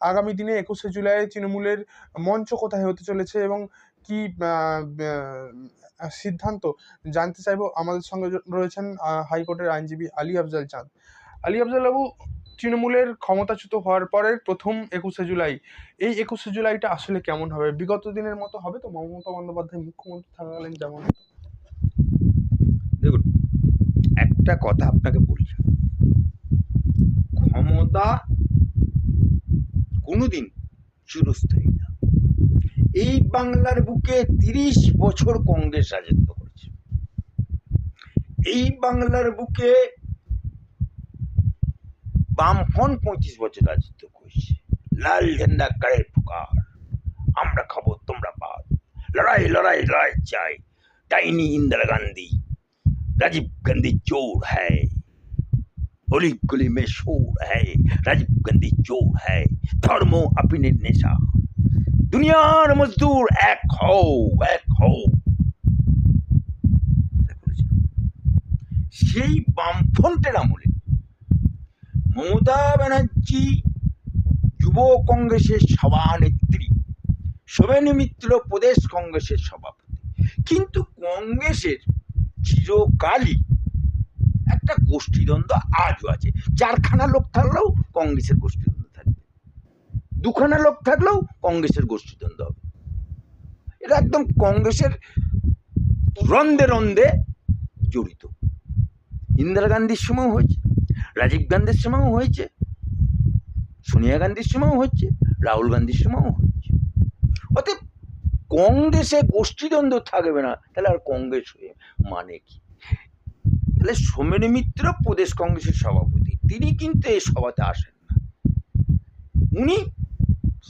আগামী দিনে ২১শে জুলাই তৃণমূলের মঞ্চ কোথায় হতে চলেছে এবং কি সিদ্ধান্ত জানতে চাইবো। আমাদের সঙ্গে রয়েছেন হাইকোর্টের আইনজীবী আলী আফজাল চাঁদ। আলী আফজাল বাবু, তৃণমূলের ক্ষমতাচ্যুত হওয়ার পরের প্রথম ২১শে জুলাই, এই ২১শে জুলাইটা আসলে কেমন হবে? বিগত দিনের মতো হবে তো? মমতা বন্দ্যোপাধ্যায় মুখ্যমন্ত্রী থাকাকালীন যেমন? দেখুন, একটা কথা আপনাকে বলি, ক্ষমতা কোনোদিন চিরস্থায়ী না। এই বাংলার বুকে ৩০ বছর কংগ্রেস রাজত্ব করেছে। এই বাংলার বুকে বামফ্রন্ট ৩৫ বছর রাজত্ব করেছে। লাল ঝান্ডা কারের পুকার, আমরা খাবো তোমরা পাত, লড়াই লড়াই লড়াই চাই, ডাইনি ইন্দিরা গান্ধী, राजीव गांधी चोर है, होली गली में शोर है, राजीव गांधी चोर है, धर्मो अपने नेशा, दुनियार मजदूर एक हो, एक हो। সেই বামফ্রন্টের আমলে মমতা ব্যানার্জি যুব কংগ্রেসের সভানেত্রী, শুভেন্দু মিত্র প্রদেশ কংগ্রেসের সভাপতি। কিন্তু কংগ্রেসের চিরকালই একটা গোষ্ঠীদ্বন্দ্ব আজও আছে। ৪খানা লোক থাকলেও কংগ্রেসের গোষ্ঠীদ্বন্দ্ব থাকবে, ২খানা লোক থাকলেও কংগ্রেসের গোষ্ঠীদ্বন্দ্ব হবে। এটা একদম কংগ্রেসের রন্ধে রন্ধে জড়িত। ইন্দিরা গান্ধীর সময়ও হয়েছে, রাজীব গান্ধীর সময়ও হয়েছে, সোনিয়া গান্ধীর সময়ও হচ্ছে, রাহুল গান্ধীর সময়ও হচ্ছে। অতএব কংগ্রেসে গোষ্ঠীদ্বন্দ্ব থাকবে না, তাহলে আর কংগ্রেস হয়ে মানে কি? তাহলে শুভেন্দু মিত্র প্রদেশ কংগ্রেসের সভাপতি, তিনি কিন্তু এই সভাতে আসেন না। উনি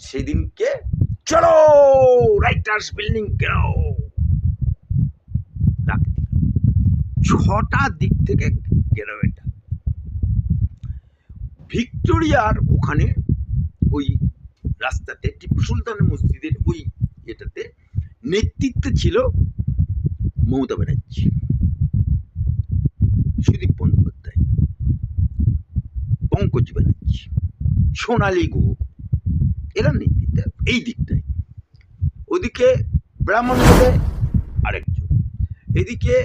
সেদিনকে চলো রাইটার্স বিল্ডিং গেল, ৬টার দিক থেকে গেল। এটা ভিক্টোরিয়ার ওখানে ওই রাস্তাতে টিপু সুলতান মসজিদের ওই এটাতে নেতৃত্বে ছিল মমতা ব্যানার্জি, সুদীপ বন্দ্যোপাধ্যায়, পঙ্কজ ব্যানার্জি, সোনালী গুহ, এরা নেতৃত্বে এই দিকটায়। ওদিকে ব্রাহ্মণ রোডে আরেকজন, এদিকে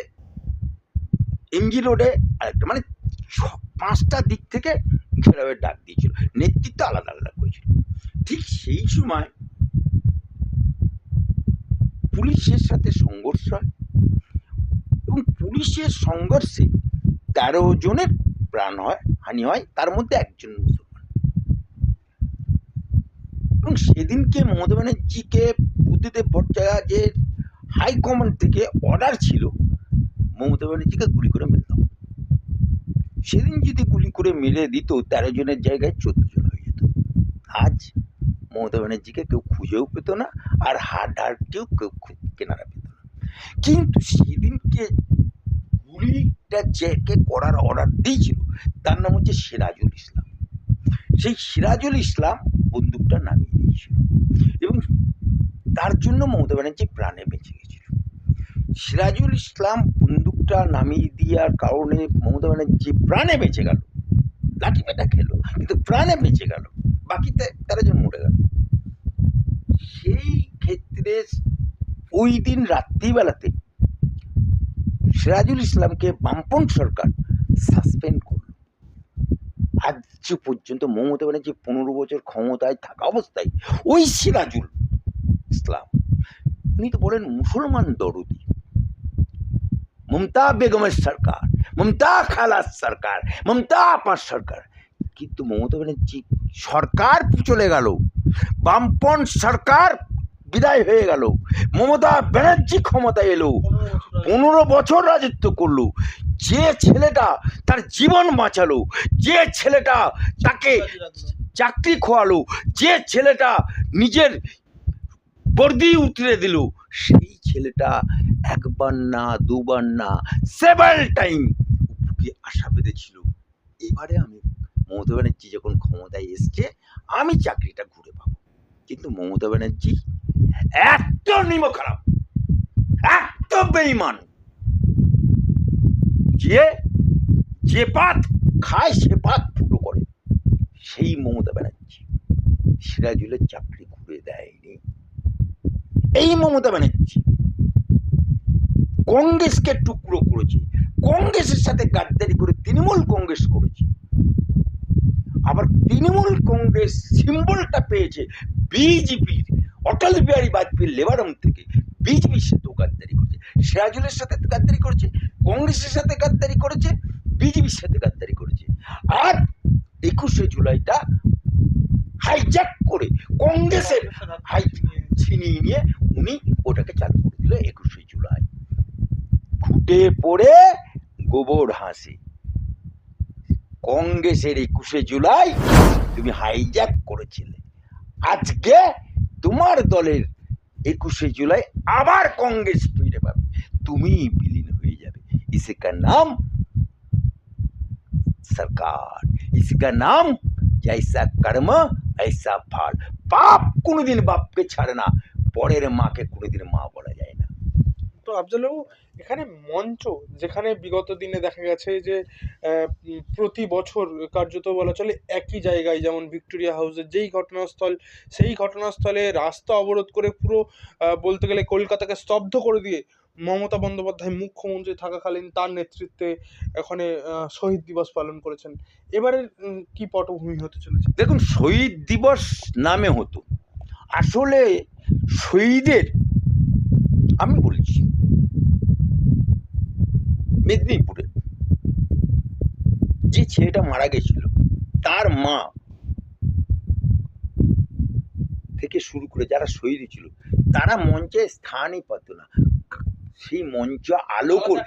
এমজি রোডে আরেকটা, মানে ৫টা দিক থেকে ঘেরাওয়ের ডাক দিয়েছিল, নেতৃত্ব আলাদা আলাদা করেছিল। ঠিক সেই সময় পুলিশের সাথে সংঘর্ষ হয় এবং পুলিশের সংঘর্ষে ১৩ জনের প্রাণ হানি হয়, তার মধ্যে একজন মুসলমান। এবং সেদিনকে মমতা ব্যানার্জিকে বুদ্ধদেব ভট্টাচার্যের হাইকমান্ড থেকে অর্ডার ছিল মমতা ব্যানার্জিকে গুলি করে মেরে দাও। সেদিন যদি গুলি করে মেরে দিত ১৩ জনের জায়গায় ১৪ জন হয়ে যেত। আজ মমতা ব্যানার্জিকে কেউ খুঁজেও পেত না, আর হাড্ডাকেও কেউ কেনারা পেত না। কিন্তু সেদিনকে গুলিটা যে করার অর্ডার দিয়েছিল তার নাম হচ্ছে সিরাজুল ইসলাম। সেই সিরাজুল ইসলাম বন্দুকটা নামিয়ে দিয়েছিল এবং তার জন্য মমতা ব্যানার্জি প্রাণে বেঁচে গেছিল। সিরাজুল ইসলাম বন্দুকটা নামিয়ে দেওয়ার কারণে মমতা ব্যানার্জি প্রাণে বেঁচে গেল, লাঠি পেটা খেলো কিন্তু প্রাণে বেঁচে গেল, বাকি ১৩ জন মরে গেল। সেই ক্ষেত্রে ওই দিন রাত্রিবেলাতে সিরাজুল ইসলামকে বামপন্থী সরকার সাসপেন্ড করল। আজ পর্যন্ত মমতা ব্যানার্জি ১৫ বছর ক্ষমতায় থাকা অবস্থায় ওই সিরাজুল ইসলাম, উনি তো বলেন মুসলমান দরদি, মমতা বেগমের সরকার, মমতা খালার সরকার, মমতা আপার সরকার। কিন্তু মমতা ব্যানার্জি সরকার চলে গেল, বামপন্থী সরকার বিদায় হয়ে গেল, মমতা ব্যানার্জি ক্ষমতায় এলো, ১৫ বছর রাজত্ব করলো। যে ছেলেটা তার জীবন বাঁচালো, যে ছেলেটা তাকে চাকরি খোয়ালো, যে ছেলেটা নিজের বর্দি উতরে দিল, সেই ছেলেটা একবার না দুবার না 7 টাইম বুকে আশা বেঁধেছিল এবারে আমি মমতা ব্যানার্জি যখন ক্ষমতায় এসছে আমি চাকরিটা ঘুরে পাবো। কিন্তু মমতা ব্যানার্জি এত নিমক খারাপ, এত বেঈমান, যে পাত খায় সে পাত ফুটো করে, সেই মমতা ব্যানার্জি। সিরাজুলের চাকরি ঘুরে দেয়নি এই মমতা ব্যানার্জি। কংগ্রেসকে টুকরো করেছে, কংগ্রেসের সাথে গাদ্দারি করে তৃণমূল কংগ্রেস করেছে। আবার তৃণমূল কংগ্রেস সিম্বলটা পেয়েছে বিজেপির, অটল বিহারী বাজপেয়ীর লেবারম থেকে। বিজেপির সাথেও গাদ্দারি করেছে, সিরাজুলের সাথে গাদ্দারি করেছে, কংগ্রেসের সাথে গাদ্দারি করেছে, বিজেপির সাথে গাদ্দারি করেছে। আর 21শে জুলাইটা হাইজ্যাক করে কংগ্রেসের ছিনিয়ে নিয়ে উনি ওটাকে চালু করে দিল 21শে জুলাই। খুঁটে পড়ে গোবর হাসি। কংগ্রেসের 21শে জুলাই তুমি হাইজ্যাক করেছিলে, আজকে তোমার দলের 21শে জুলাই আবার কংগ্রেস ফিরে পাবে, তুমি বিলীন হয়ে যাবে। ইসকা নাম সরকার, ইসকা নাম জৈসা কর্ম ऐसा ফল। পাপ কোনোদিন বাপকে ছাড়ে না, পরের মাকে কোনোদিন মা বলা যায় না। তো আফজালবাবু, এখানে মঞ্চ যেখানে বিগত দিনে দেখা গেছে যে প্রতি বছর কার্যত বলা চলে একই জায়গায়, যেমন ভিক্টোরিয়া হাউসের যেই ঘটনাস্থল, সেই ঘটনাস্থলে রাস্তা অবরোধ করে পুরো বলতে গেলে কলকাতাকে স্তব্ধ করে দিয়ে মমতা বন্দ্যোপাধ্যায় মুখ্যমন্ত্রী থাকাকালীন তার নেতৃত্বে এখানে শহীদ দিবস পালন করেছেন। এবারে কি পটভূমি হতে চলেছে? দেখুন, শহীদ দিবস নামে হতো, আসলে শহীদের, আমি বলছি মেদিনীপুরে যে ছেলেটা মারা গেছিল তার মা থেকে শুরু করে যারা শহীদ ছিল তারা মঞ্চে স্থানই পেত না। সেই মঞ্চ আলো করে,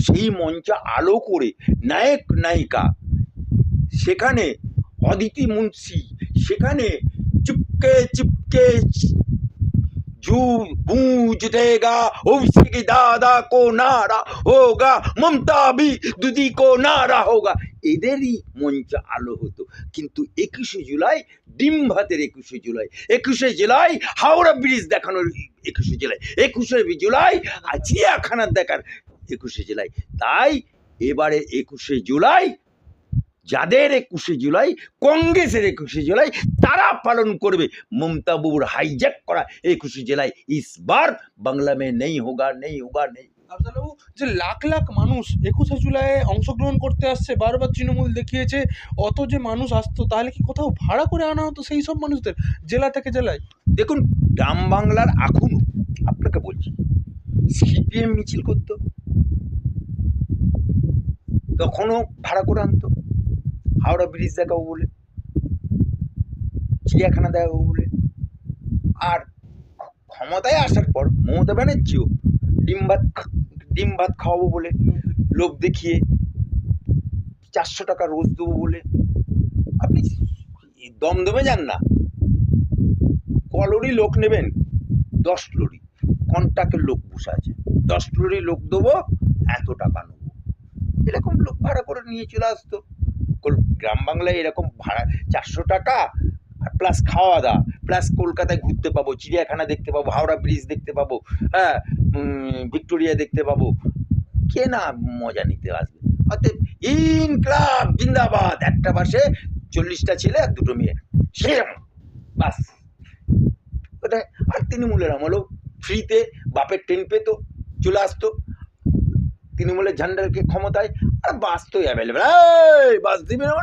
সেই মঞ্চ আলো করে নায়ক নায়িকা, সেখানে অদিতি মুন্সি, সেখানে চুপকে চুপকে जू गूंज देगा उसके दादा को नारा होगा, ममता भी दीदी को नारा होगा। এদেরই মঞ্চ আলো হতো। কিন্তু 21শে জুলাই ডিম ভাতের 21শে জুলাই, 21শে জুলাই হাওড়া ব্রিজ দেখানোর 21শে জুলাই, 21শে জুলাই চিড়িয়াখানা দেখার 21শে জুলাই। তাই এবারে 21শে জুলাই যাদের 21শে জুলাই, কংগ্রেসের 21শে জুলাই, তারা পালন করবে মমতা বাবুর হাইজ্যাক করা 21শে জুলাই। ইস বার বাংলা মে নেই হোগা, নেই হোগা, নেই। আফজালবাবু, যে লাখ লাখ মানুষ 21শে জুলাইয়ে অংশগ্রহণ করতে আসছে, বারবার তৃণমূল দেখিয়েছে, অত যে মানুষ আসতো, তাহলে কি কোথাও ভাড়া করে আনা হতো সেই সব মানুষদের জেলা থেকে জেলায়? দেখুন, গ্রাম বাংলার এখনো আপনাকে বলছি, সিপিএম মিছিল করতো, তখনও ভাড়া করে আনতো হাওড়া ব্রিজ দেখাবো বলে, চিড়িয়াখানা দেখাবো বলে। আর ক্ষমতায় আসার পর মমতা ব্যানার্জিও ডিম ভাত খাওয়াবো বলে, লোক দেখিয়ে 400 টাকা রোজ দেবো বলে। আপনি দমদমে যান না, কলরি লোক নেবেন, 10 লরি কন্ট্রাক্টের লোক বসে আছে, 10 লরি লোক দেবো, এত টাকা নেবো, এরকম লোক ভাড়া করে নিয়ে চলে আসতো। গ্রাম বাংলায় এরকম ভাড়া 400 টাকা প্লাস খাওয়া দাওয়া, প্লাস কলকাতায় ঘুরতে পাবো, চিড়িয়াখানা দেখতে পাবো, হাওড়া ব্রিজ দেখতে পাবো, হ্যাঁ, ভিক্টোরিয়া দেখতে পাবো, কে না মজা নিতে আসবে। অতএব ইনকলাব জিন্দাবাদ, একটা বাসে 40টা ছেলে আর 2টো মেয়ে, সেরকম বাস ওটা। আর তৃণমূলের আমলেও ফ্রিতে বাপের ট্রেন পেতো, চলে আসতো তৃণমূলের ঝান্ডারকে ক্ষমতায়, আর বাস তো অ্যাভেলেবেল। বাস দিবে না,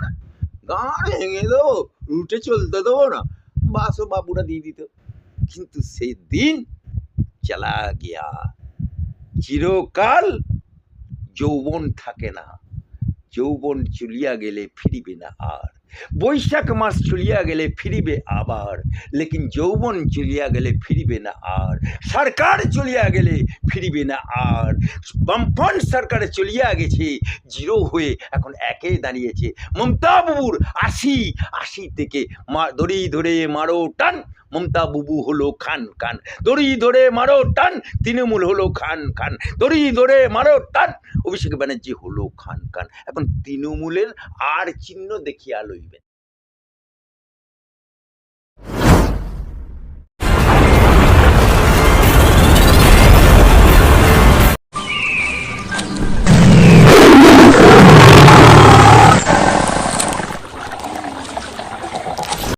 গাঁড় ভেঙে দেবো, রুটে চলতে দেবো না, বাসও বাবুরা দিয়ে দিত। কিন্তু সেই দিন চলা গিয়া। চিরকাল যৌবন থাকে না, যৌবন চলিয়া গেলে ফিরিবে না আর। বৈশাখ মাস চলিয়া গেলে ফিরিবে আবার, লেকিন যৌবন চলিয়া গেলে ফিরিবে না আর। সরকার চলিয়া গেলে ফিরিবে না আর। বামফ্রন্ট সরকার চলিয়া গেছে, জিরো হয়ে এখন একে দাঁড়িয়েছে। মমতা বাবুর 80 থেকে দড়ি ধরে মারো টান, মমতা বাবু হলো খান খান। দড়ি ধরে মারো টান, তৃণমূল হলো খান খান। দড়ি ধরে মারো টান, অভিষেক ব্যানার্জি হলো খান খান। এখন তৃণমূলের আর চিহ্ন দেখিয়ে আলোয়